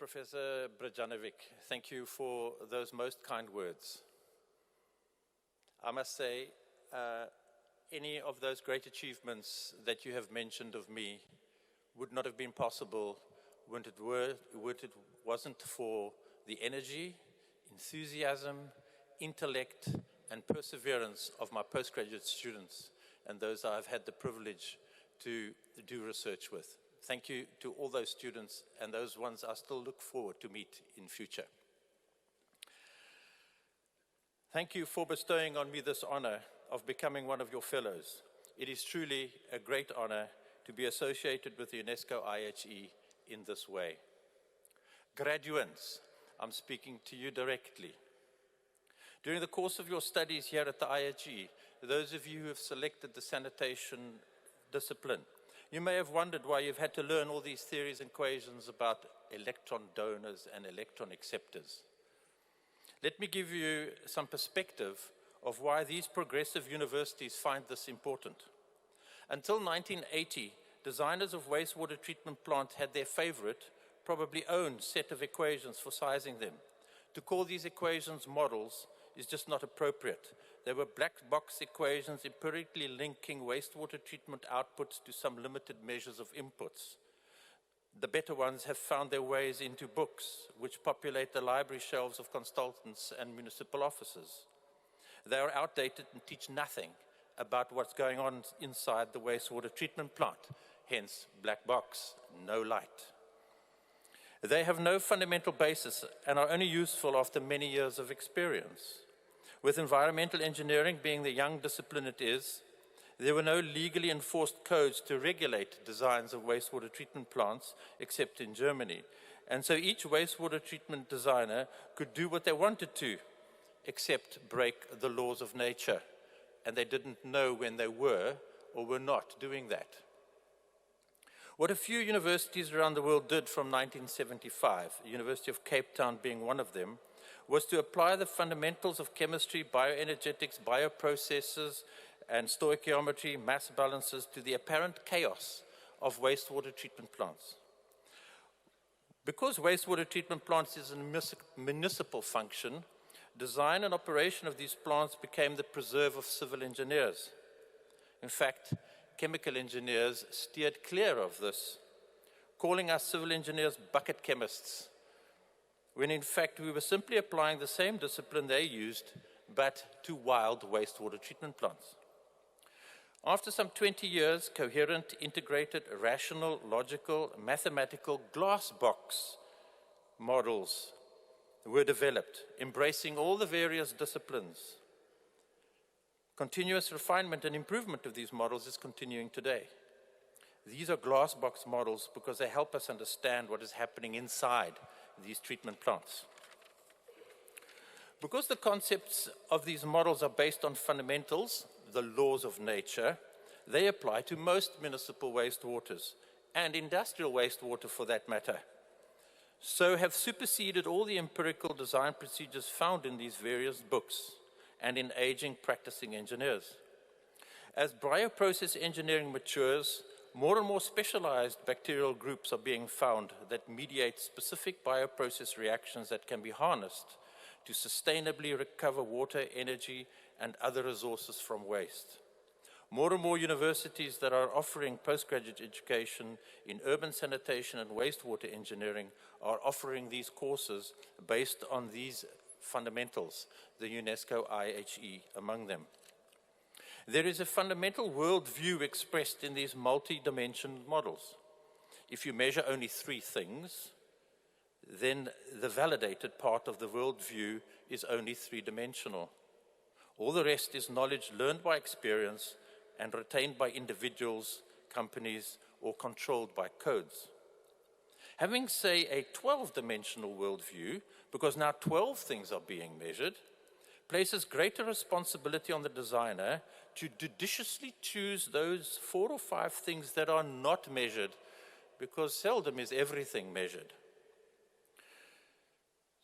Professor Brajanovic, thank you for those most kind words. I must say, any of those great achievements that you have mentioned of me would not have been possible when it wasn't for the energy, enthusiasm, intellect, and perseverance of my postgraduate students and those I've had the privilege to do research with. Thank you to all those students and those ones I still look forward to meet in future. Thank you for bestowing on me this honor of becoming one of your fellows. It is truly a great honor to be associated with the UNESCO IHE in this way. Graduates, I'm speaking to you directly. During the course of your studies here at the IHE, those of you who have selected the sanitation discipline, you may have wondered why you've had to learn all these theories and equations about electron donors and electron acceptors. Let me give you some perspective of why these progressive universities find this important. Until 1980, designers of wastewater treatment plants had their favorite, probably own set of equations for sizing them. To call these equations models is just not appropriate. They were black box equations empirically linking wastewater treatment outputs to some limited measures of inputs. The better ones have found their ways into books, which populate the library shelves of consultants and municipal offices. They are outdated and teach nothing about what's going on inside the wastewater treatment plant, hence black box, no light. They have no fundamental basis and are only useful after many years of experience. With environmental engineering being the young discipline it is, there were no legally enforced codes to regulate designs of wastewater treatment plants, except in Germany. And so each wastewater treatment designer could do what they wanted to, except break the laws of nature. And they didn't know when they were or were not doing that. What a few universities around the world did from 1975, the University of Cape Town being one of them, was to apply the fundamentals of chemistry, bioenergetics, bioprocesses, and stoichiometry, mass balances, to the apparent chaos of wastewater treatment plants. Because wastewater treatment plants is a municipal function, design and operation of these plants became the preserve of civil engineers. In fact, chemical engineers steered clear of this, calling us civil engineers bucket chemists, when in fact we were simply applying the same discipline they used, but to wild wastewater treatment plants. After some 20 years, coherent, integrated, rational, logical, mathematical glass box models were developed, embracing all the various disciplines. Continuous refinement and improvement of these models is continuing today. These are glass box models because they help us understand what is happening inside these treatment plants. Because the concepts of these models are based on fundamentals, the laws of nature, they apply to most municipal wastewaters and industrial wastewater for that matter. So have superseded all the empirical design procedures found in these various books and in aging practicing engineers. As bioprocess engineering matures, more and more specialized bacterial groups are being found that mediate specific bioprocess reactions that can be harnessed to sustainably recover water, energy, and other resources from waste. More and more universities that are offering postgraduate education in urban sanitation and wastewater engineering are offering these courses based on these fundamentals, the UNESCO IHE among them. There is a fundamental worldview expressed in these multi-dimensional models. If you measure only three things, then the validated part of the worldview is only three-dimensional. All the rest is knowledge learned by experience and retained by individuals, companies, or controlled by codes. Having, say, a 12-dimensional worldview, because now 12 things are being measured, places greater responsibility on the designer to judiciously choose those 4 or 5 things that are not measured, because seldom is everything measured.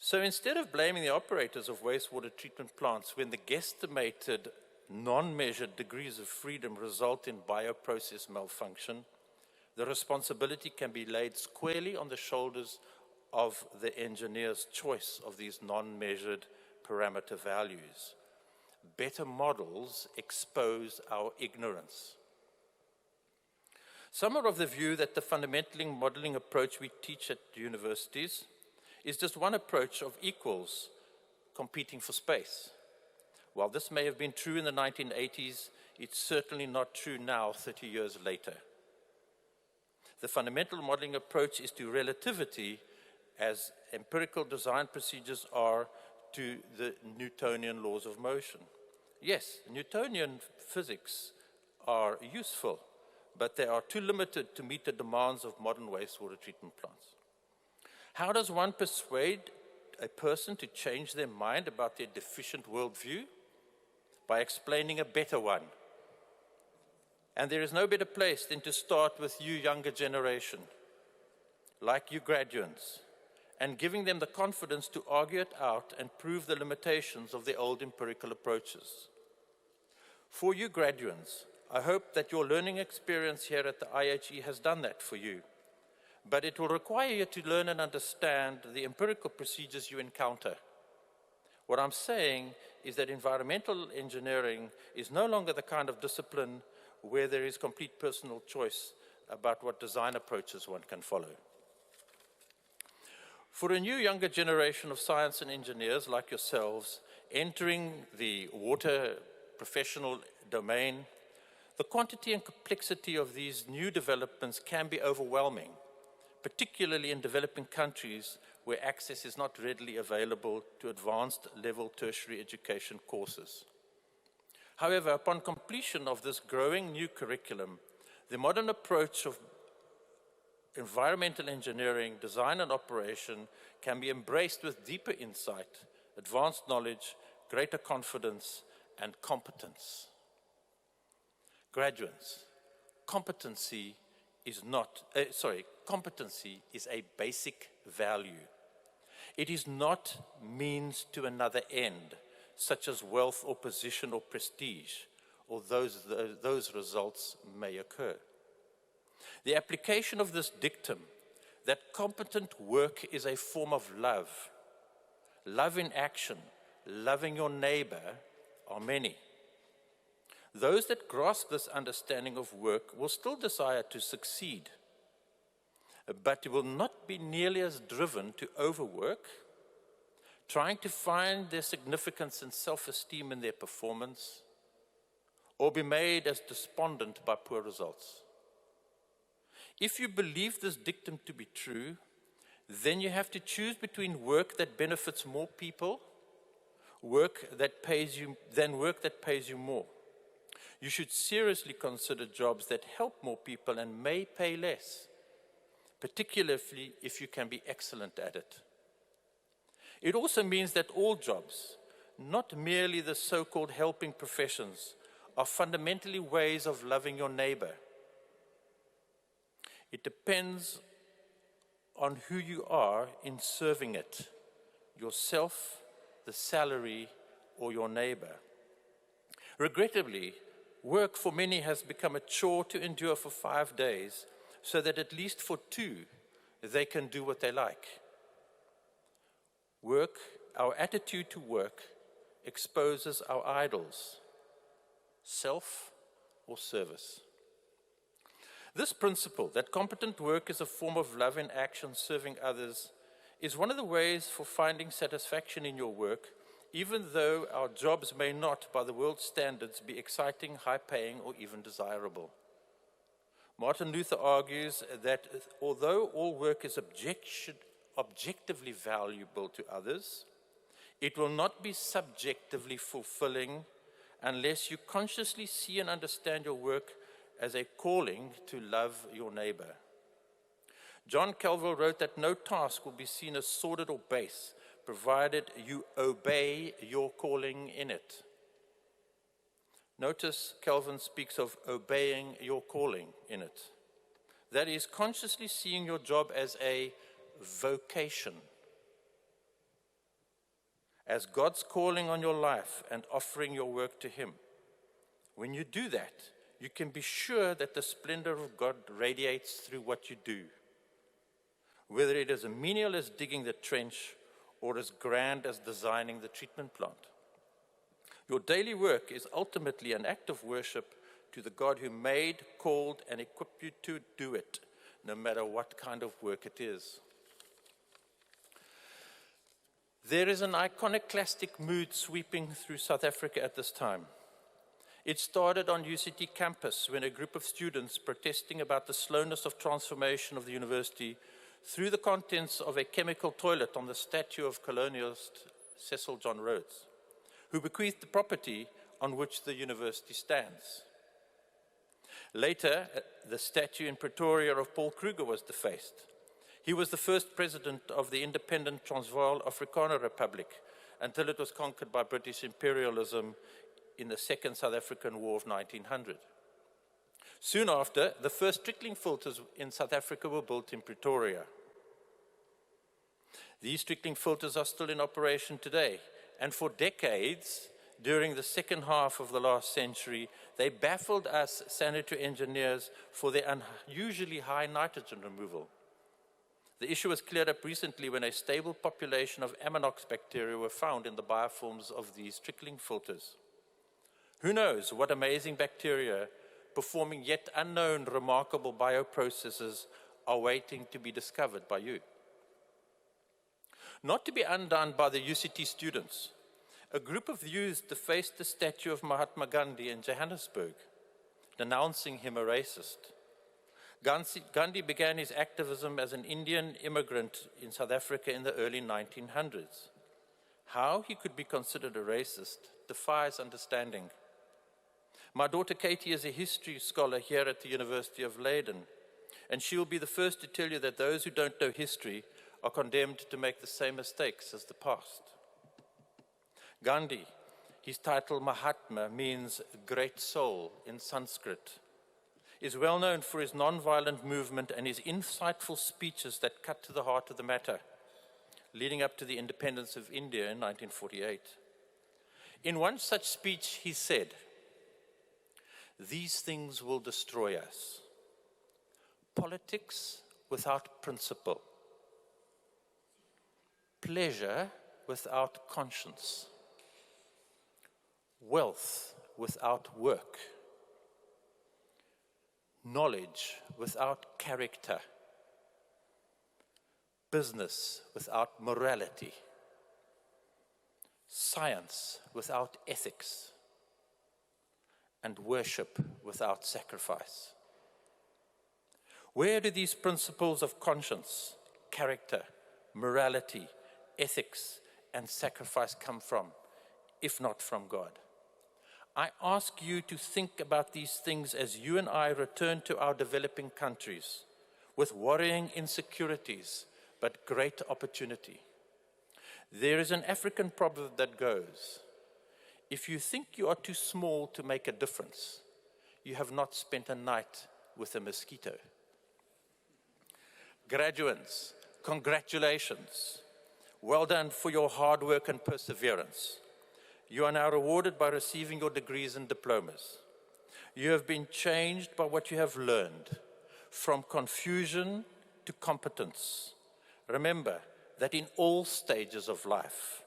So instead of blaming the operators of wastewater treatment plants when the guesstimated non-measured degrees of freedom result in bioprocess malfunction, the responsibility can be laid squarely on the shoulders of the engineer's choice of these non-measured parameter values. Better models expose our ignorance. Some are of the view that the fundamental modeling approach we teach at universities is just one approach of equals competing for space. While this may have been true in the 1980s, it's certainly not true now, 30 years later. The fundamental modeling approach is to relativity as empirical design procedures are to the Newtonian laws of motion. Yes, Newtonian physics are useful, but they are too limited to meet the demands of modern wastewater treatment plants. How does one persuade a person to change their mind about their deficient worldview? By explaining a better one. And there is no better place than to start with you younger generation, like you graduates, and giving them the confidence to argue it out and prove the limitations of the old empirical approaches. For you graduates, I hope that your learning experience here at the IHE has done that for you, but it will require you to learn and understand the empirical procedures you encounter. What I'm saying is that environmental engineering is no longer the kind of discipline where there is complete personal choice about what design approaches one can follow. For a new younger generation of science and engineers like yourselves entering the water professional domain, the quantity and complexity of these new developments can be overwhelming, particularly in developing countries where access is not readily available to advanced level tertiary education courses. However, upon completion of this growing new curriculum, the modern approach of environmental engineering, design and operation can be embraced with deeper insight, advanced knowledge, greater confidence, and competence. Graduates, competency is a basic value. It is not means to another end, such as wealth or position or prestige, although those results may occur. The application of this dictum, that competent work is a form of love, love in action, loving your neighbor, are many. Those that grasp this understanding of work will still desire to succeed, but will not be nearly as driven to overwork, trying to find their significance and self-esteem in their performance, or be made as despondent by poor results. If you believe this dictum to be true, then you have to choose between work that benefits more people, work that pays you more. You should seriously consider jobs that help more people and may pay less, particularly if you can be excellent at it. It also means that all jobs, not merely the so-called helping professions, are fundamentally ways of loving your neighbor. It depends on who you are in serving it, yourself, the salary, or your neighbor. Regrettably, work for many has become a chore to endure for 5 days, so that at least for 2, they can do what they like. Work, our attitude to work, exposes our idols, self or service. This principle, that competent work is a form of love in action serving others, is one of the ways for finding satisfaction in your work, even though our jobs may not, by the world's standards, be exciting, high-paying, or even desirable. Martin Luther argues that although all work is objectively valuable to others, it will not be subjectively fulfilling unless you consciously see and understand your work as a calling to love your neighbor. John Calvin wrote that no task will be seen as sordid or base, provided you obey your calling in it. Notice Calvin speaks of obeying your calling in it. That is, consciously seeing your job as a vocation, as God's calling on your life and offering your work to Him. When you do that, you can be sure that the splendor of God radiates through what you do. whether it is as menial as digging the trench or as grand as designing the treatment plant. Your daily work is ultimately an act of worship to the God who made, called, and equipped you to do it, no matter what kind of work it is. There is an iconoclastic mood sweeping through South Africa at this time. It started on UCT campus when a group of students protesting about the slowness of transformation of the university threw the contents of a chemical toilet on the statue of colonialist Cecil John Rhodes, who bequeathed the property on which the university stands. Later, the statue in Pretoria of Paul Kruger was defaced. He was the first president of the independent Transvaal Afrikaner Republic until it was conquered by British imperialism in the Second South African War of 1900. Soon after, the first trickling filters in South Africa were built in Pretoria. These trickling filters are still in operation today, and for decades, during the second half of the last century, they baffled us sanitary engineers for their unusually high nitrogen removal. The issue was cleared up recently when a stable population of Ammonox bacteria were found in the biofilms of these trickling filters. Who knows what amazing bacteria performing yet unknown remarkable bioprocesses are waiting to be discovered by you. Not to be undone by the UCT students, a group of youths defaced the statue of Mahatma Gandhi in Johannesburg, denouncing him a racist. Gandhi began his activism as an Indian immigrant in South Africa in the early 1900s. How he could be considered a racist defies understanding. My daughter Katie is a history scholar here at the University of Leiden, and she will be the first to tell you that those who don't know history are condemned to make the same mistakes as the past. Gandhi, his title Mahatma means great soul in Sanskrit, is well known for his non-violent movement and his insightful speeches that cut to the heart of the matter, leading up to the independence of India in 1948. In one such speech, he said, "These things will destroy us. Politics without principle. Pleasure without conscience. Wealth without work. Knowledge without character. Business without morality. Science without ethics. And worship without sacrifice." Where do these principles of conscience, character, morality, ethics, and sacrifice come from, if not from God? I ask you to think about these things as you and I return to our developing countries with worrying insecurities, but great opportunity. There is an African proverb that goes, "If you think you are too small to make a difference, you have not spent a night with a mosquito." Graduates, congratulations. Well done for your hard work and perseverance. You are now rewarded by receiving your degrees and diplomas. You have been changed by what you have learned, from confusion to competence. Remember that in all stages of life,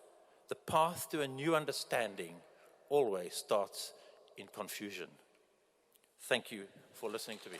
the path to a new understanding always starts in confusion. Thank you for listening to me.